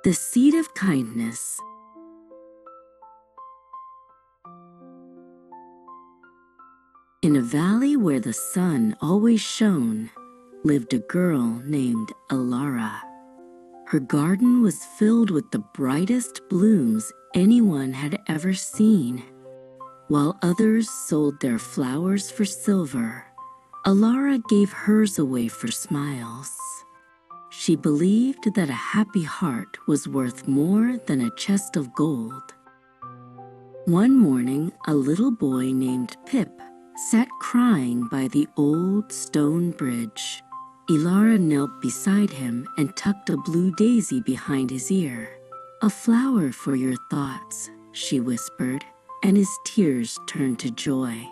The seed of kindness. In a valley where the sun always shone, lived a girl named Alara. Her garden was filled with the brightest blooms anyone had ever seen. While others sold their flowers for silver, Alara gave hers away for smiles. She believed that a happy heart was worth more than a chest of gold. One morning, a little boy named Pip sat crying by the old stone bridge. Alara knelt beside him and tucked a blue daisy behind his ear. "A flower for your thoughts," she whispered, and his tears turned to joy.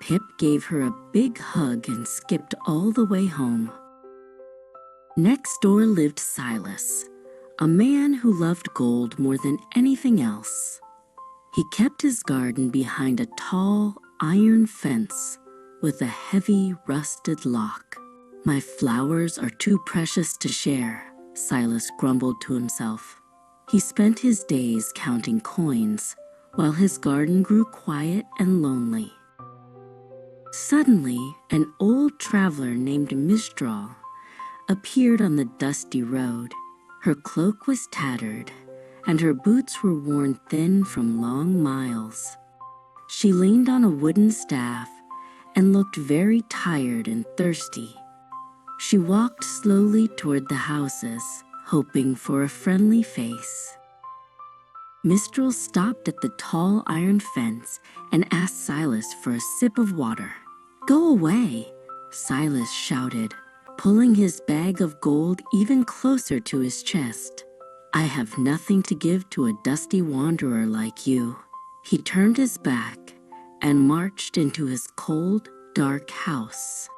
Pip gave her a big hug and skipped all the way home. Next door lived Silas, a man who loved gold more than anything else. He kept his garden behind a tall iron fence with a heavy rusted lock. "My flowers are too precious to share," Silas grumbled to himself. He spent his days counting coins while his garden grew quiet and lonely. Suddenly, an old traveler named Mistral appeared on the dusty road. Her cloak was tattered, and her boots were worn thin from long miles. She leaned on a wooden staff and looked very tired and thirsty. She walked slowly toward the houses, hoping for a friendly face. Mistral stopped at the tall iron fence and asked Silas for a sip of water. "Go away," Silas shouted, pulling his bag of gold even closer to his chest. "I have nothing to give to a dusty wanderer like you." He turned his back and marched into his cold, dark house.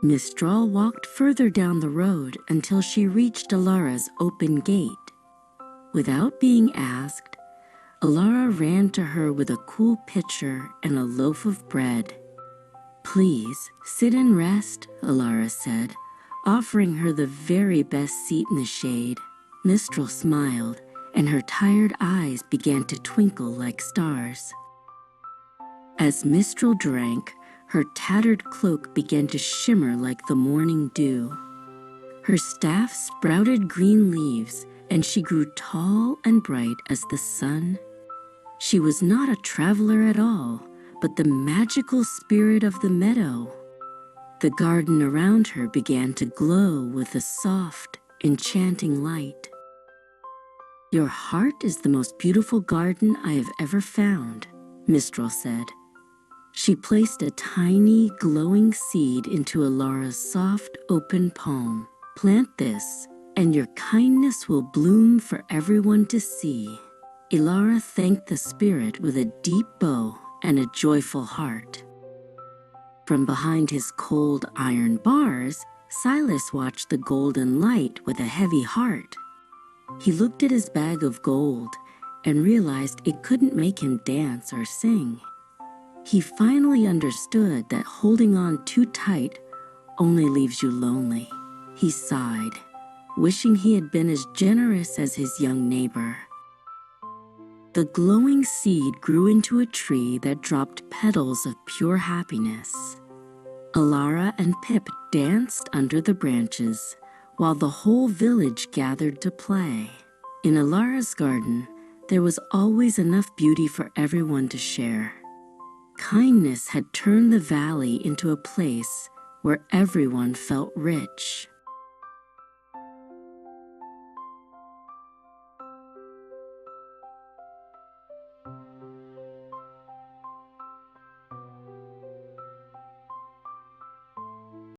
Mistral walked further down the road until she reached Alara's open gate. Without being asked, Alara ran to her with a cool pitcher and a loaf of bread. "Please, sit and rest," Alara said, offering her the very best seat in the shade. Mistral smiled, and her tired eyes began to twinkle like stars. As Mistral drank, her tattered cloak began to shimmer like the morning dew. Her staff sprouted green leaves, and she grew tall and bright as the sun. She was not a traveler at all, but the magical spirit of the meadow. The garden around her began to glow with a soft, enchanting light. "Your heart is the most beautiful garden I have ever found," Mistral said. She placed a tiny, glowing seed into Alara's soft, open palm. "Plant this, and your kindness will bloom for everyone to see." Alara thanked the spirit with a deep bow and a joyful heart. From behind his cold iron bars, Silas watched the golden light with a heavy heart. He looked at his bag of gold and realized it couldn't make him dance or sing. He finally understood that holding on too tight only leaves you lonely. He sighed, wishing he had been as generous as his young neighbor. The glowing seed grew into a tree that dropped petals of pure happiness. Alara and Pip danced under the branches, while the whole village gathered to play. In Alara's garden, there was always enough beauty for everyone to share. Kindness had turned the valley into a place where everyone felt rich.